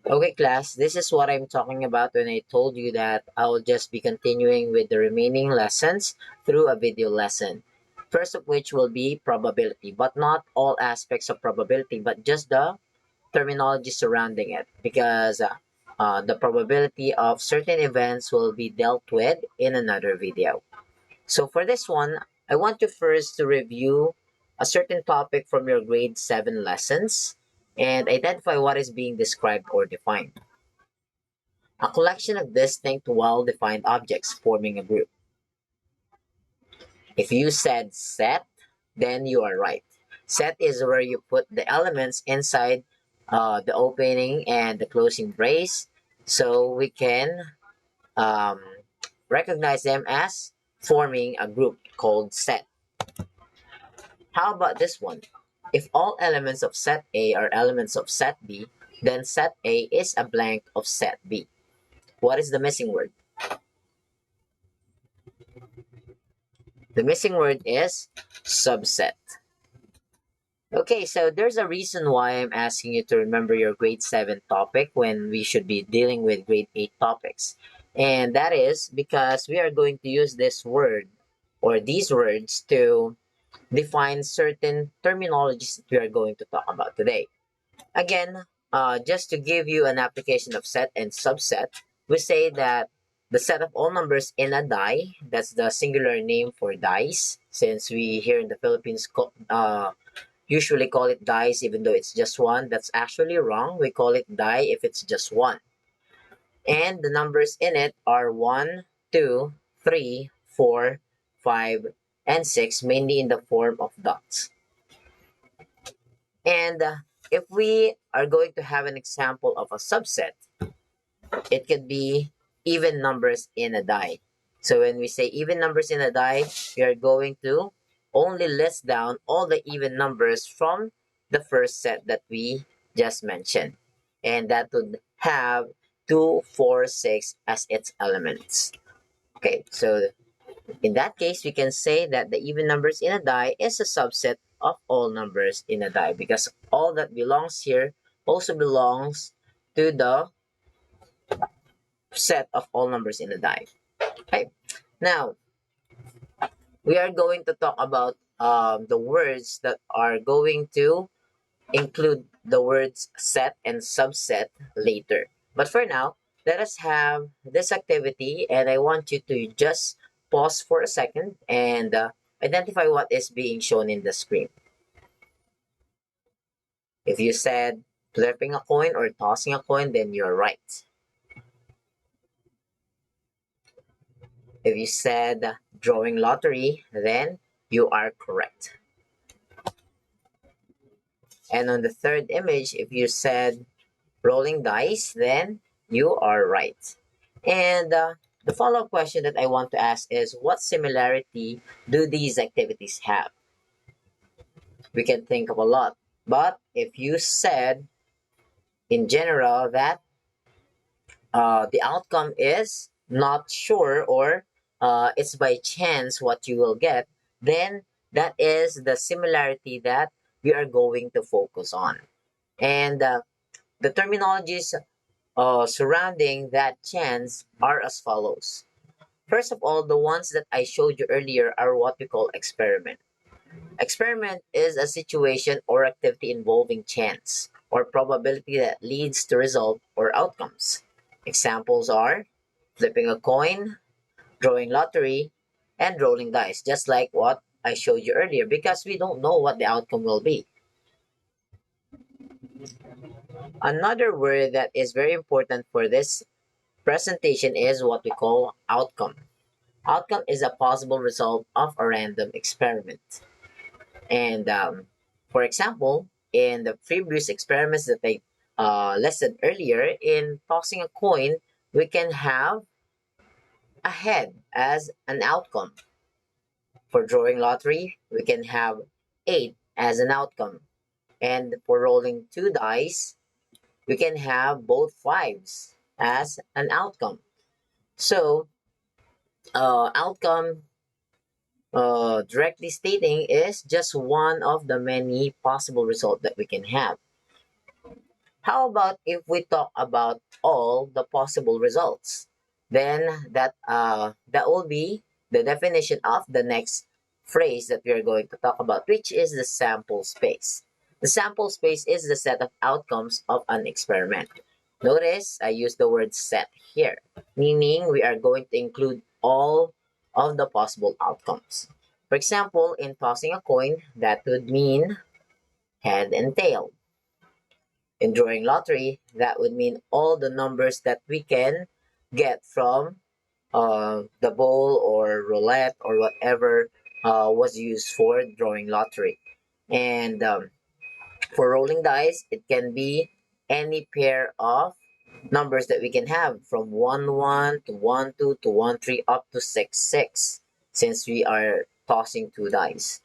Okay, class, this is what I'm talking about when I told you that I will just be continuing with the remaining lessons through a video lesson. First of which will be probability, but not all aspects of probability, but just the terminology surrounding it, because the probability of certain events will be dealt with in another video. So for this one, I want you first to review a certain topic from your grade 7 lessons and identify what is being described or defined. A collection of distinct, well-defined objects forming a group. If you said set, then you are right. Set is where you put the elements inside the opening and the closing brace so we can um, recognize them as forming a group called set. How about this one? If all elements of set A are elements of set B, then set A is a blank of set B. What is the missing word? The missing word is subset. Okay, so there's a reason why I'm asking you to remember your grade 7 topic when we should be dealing with grade 8 topics. And that is because we are going to use this word or these words to define certain terminologies that we are going to talk about today. Again, just to give you an application of set and subset, we say that the set of all numbers in a die, that's the singular name for dice, since we here in the Philippines usually call it dice even though it's just one. That's actually wrong. We call it die if it's just one. And the numbers in it are 1, 2, 3, 4, 5, and 6, mainly in the form of dots. And if we are going to have an example of a subset, it could be even numbers in a die. So when we say even numbers in a die, we are going to only list down all the even numbers from the first set that we just mentioned. And that would have 2, 4, 6 as its elements. Okay, so in that case, we can say that the even numbers in a die is a subset of all numbers in a die because all that belongs here also belongs to the set of all numbers in a die. Okay. Now, we are going to talk about the words that are going to include the words set and subset later. But for now, let us have this activity and I want you to just pause for a second and identify what is being shown in the screen. If you said flipping a coin or tossing a coin, then you're right. If you said drawing lottery, then you are correct. And on the third image, if you said rolling dice, then you are right. And the follow-up question that I want to ask is, what similarity do these activities have? We can think of a lot. But if you said in general that the outcome is not sure or it's by chance what you will get, then that is the similarity that we are going to focus on. And the terminologies surrounding that chance are as follows. First of all, the ones that I showed you earlier are what we call experiment. Experiment is a situation or activity involving chance or probability that leads to result or outcomes. Examples are flipping a coin, drawing lottery, and rolling dice, just like what I showed you earlier, because we don't know what the outcome will be. Another word that is very important for this presentation is what we call outcome. Outcome is a possible result of a random experiment. And for example, in the previous experiments that I listed earlier, in tossing a coin, we can have a head as an outcome. For drawing lottery, we can have 8 as an outcome. And for rolling 2 dice, we can have both fives as an outcome. So, outcome directly stating is just one of the many possible results that we can have. How about if we talk about all the possible results? Then that will be the definition of the next phrase that we are going to talk about, which is the sample space. The sample space is the set of outcomes of an experiment. Notice I use the word set here, meaning we are going to include all of the possible outcomes. For example, in tossing a coin, that would mean head and tail. In drawing lottery, that would mean all the numbers that we can get from the bowl or roulette or whatever was used for drawing lottery. And for rolling dice, it can be any pair of numbers that we can have from 1 1 to 1 2 to 1 3 up to 6 6, since we are tossing two dice.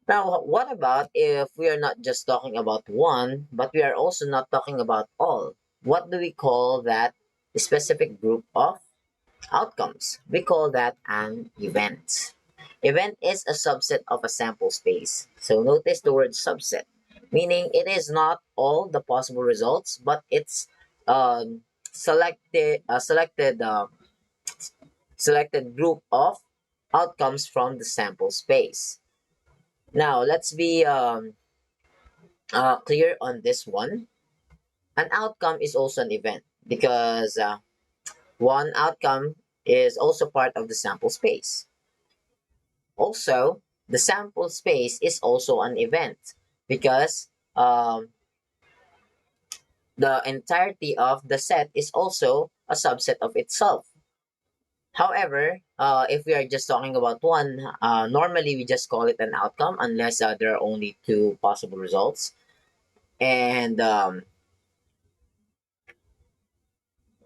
Now, what about if we are not just talking about one, but we are also not talking about all? What do we call that specific group of outcomes? We call that an event. Event is a subset of a sample space. So notice the word subset, meaning it is not all the possible results, but it's selected group of outcomes from the sample space. Now, let's be clear on this one. An outcome is also an event because one outcome is also part of the sample space. Also, the sample space is also an event because the entirety of the set is also a subset of itself. However, if we are just talking about one, normally we just call it an outcome unless there are only two possible results. And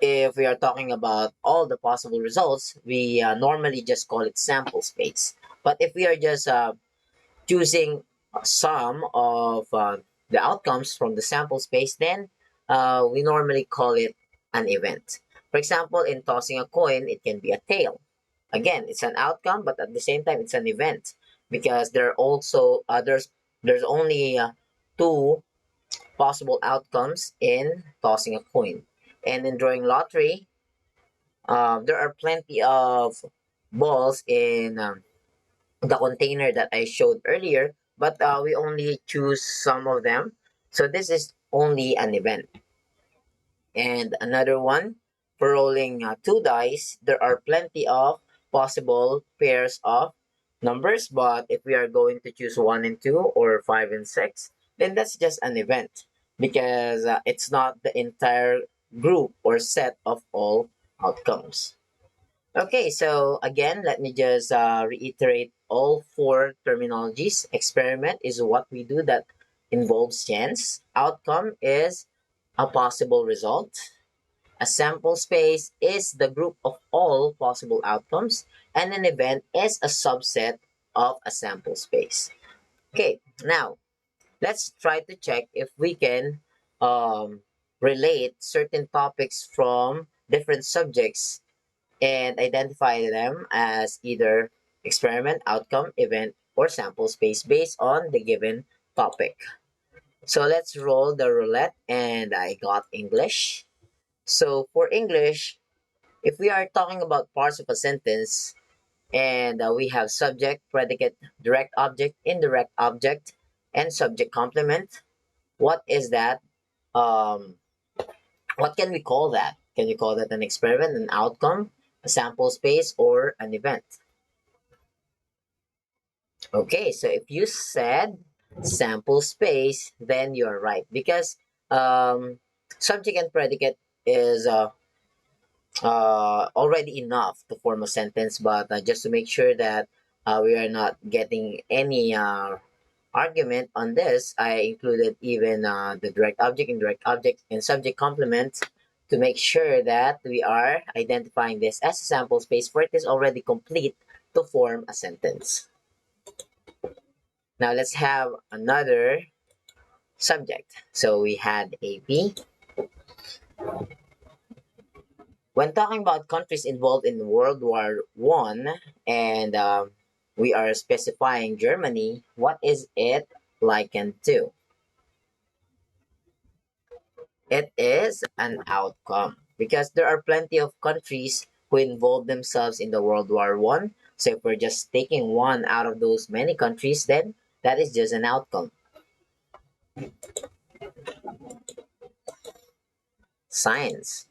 if we are talking about all the possible results, we normally just call it sample space. But if we are just choosing some of the outcomes from the sample space, then we normally call it an event. For example, in tossing a coin, it can be a tail. Again, it's an outcome, but at the same time, it's an event because there are also there's only two possible outcomes in tossing a coin. And in drawing lottery, there are plenty of balls in the container that I showed earlier, but we only choose some of them. So this is only an event. And another one, for rolling two dice, there are plenty of possible pairs of numbers, but if we are going to choose 1 and 2 or 5 and 6, then that's just an event because it's not the entire group or set of all outcomes. Okay, so again, let me just reiterate all four terminologies. Experiment is what we do that involves chance. Outcome is a possible result. A sample space is the group of all possible outcomes, and an event is a subset of a sample space. Okay, now let's try to check if we can um, relate certain topics from different subjects and identify them as either experiment, outcome, event, or sample space based on the given topic. So let's roll the roulette, and I got English. So for English, if we are talking about parts of a sentence and we have subject, predicate, direct object, indirect object, and subject complement, what is that? Um, what can we call that? Can you call that an experiment, an outcome, a sample space, or an event? Okay, so if you said sample space, then you're right because subject and predicate is already enough to form a sentence, but just to make sure that we are not getting any argument on this, I included even the direct object, indirect object, and subject complement to make sure that we are identifying this as a sample space for it is already complete to form a sentence. Now let's have another subject. So we had AP. When talking about countries involved in World War One, and we are specifying Germany, what is it likened to? It is an outcome because there are plenty of countries who involved themselves in the World War One. So if we're just taking one out of those many countries, then that is just an outcome. Science.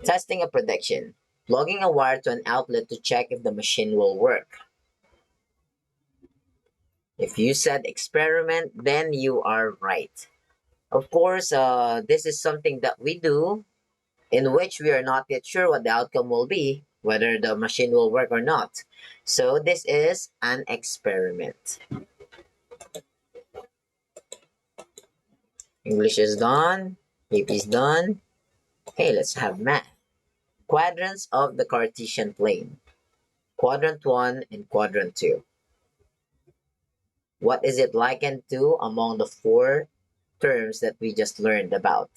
Testing a prediction. Plugging a wire to an outlet to check if the machine will work. If you said experiment, then you are right. Of course, this is something that we do in which we are not yet sure what the outcome will be, whether the machine will work or not. So this is an experiment. English is done. AP is done. Okay, let's have math. Quadrants of the Cartesian plane. Quadrant 1 and quadrant 2. What is it likened to among the four terms that we just learned about?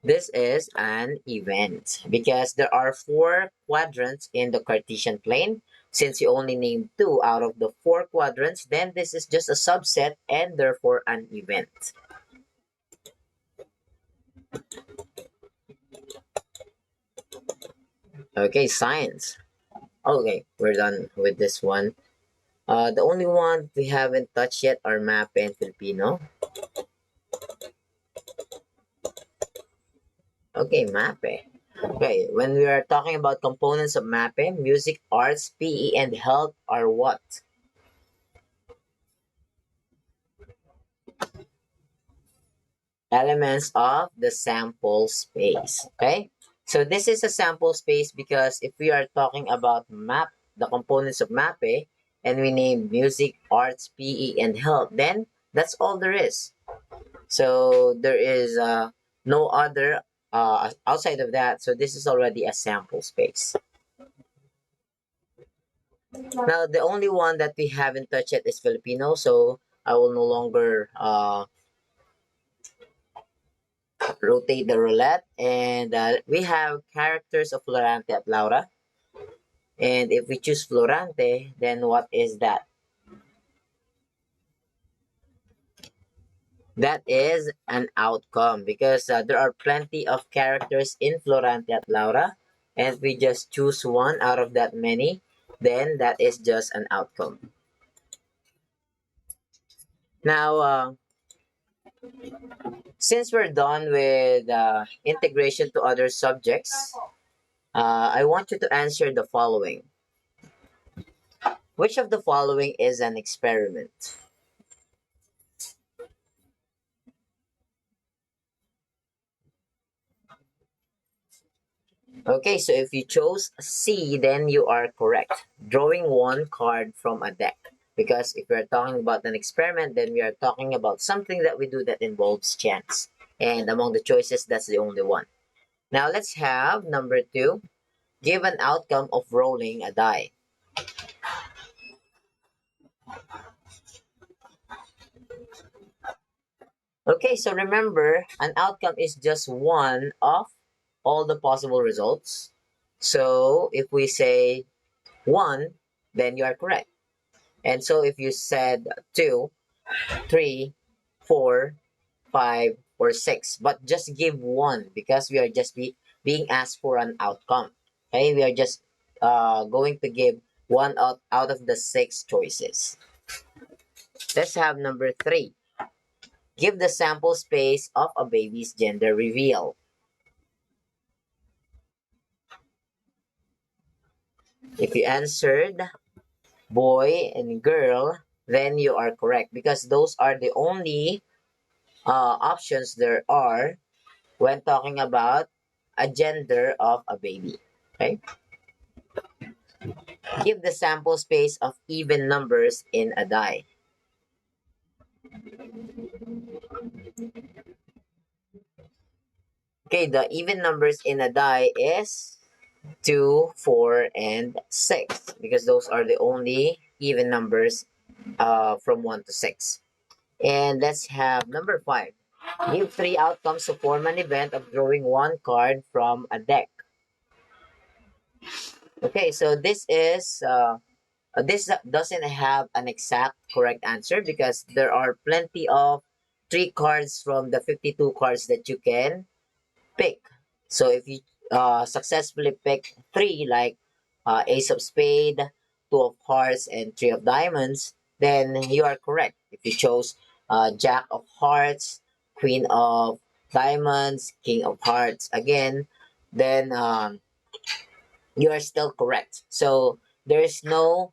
This is an event because there are four quadrants in the Cartesian plane. Since you only named two out of the four quadrants, then this is just a subset and therefore an event. Okay, science. Okay, we're done with this one. The only one we haven't touched yet are MAP and Filipino. Okay, MAPE. Okay, when we are talking about components of MAPE, music, arts, PE, and health are what? Elements of the sample space. Okay, so this is a sample space because if we are talking about map, the components of MAPE, and we name music, arts, PE, and health, then that's all there is. So there is no other outside of that. So this is already a sample space. Now the only one that we haven't touched yet is Filipino. So I will no longer rotate the roulette, and we have characters of Florante at Laura. And if we choose Florante, then what is that? That is an outcome because there are plenty of characters in Florante at Laura, and we just choose one out of that many, then that is just an outcome. Now, since we're done with integration to other subjects, I want you to answer the following. Which of the following is an experiment? Okay, so if you chose C, then you are correct. Drawing one card from a deck. Because if we're talking about an experiment, then we are talking about something that we do that involves chance. And among the choices, that's the only one. Now let's have number 2. Give an outcome of rolling a die. Okay, so remember, an outcome is just one of all the possible results. So if we say 1, then you are correct. And so if you said 2, 3, 4, 5, or 6, but just give one because we are just being asked for an outcome. Okay, we are just going to give one out of the 6 choices. Let's have number 3. Give the sample space of a baby's gender reveal. If you answered boy and girl, then you are correct because those are the only options there are when talking about a gender of a baby. Okay? Give the sample space of even numbers in a die. Okay, the even numbers in a die is 2, 4, and 6 because those are the only even numbers from 1 to 6. And let's have number 5. Give 3 outcomes to form an event of drawing one card from a deck. Okay, so this doesn't have an exact correct answer because there are plenty of three cards from the 52 cards that you can pick. So if you successfully pick three, like Ace of Spade, Two of Hearts, and Three of Diamonds, then you are correct. If you chose Jack of Hearts, Queen of Diamonds, King of Hearts again, then you are still correct. So there's no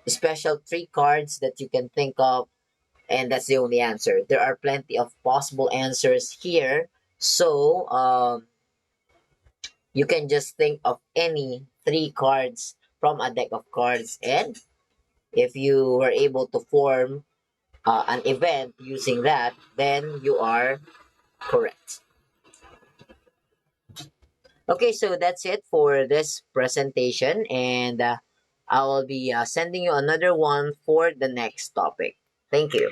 special three cards that you can think of, and that's the only answer. There are plenty of possible answers here. So you can just think of any three cards from a deck of cards, and if you were able to form an event using that, then you are correct. Okay, so that's it for this presentation, and I will be sending you another one for the next topic. Thank you.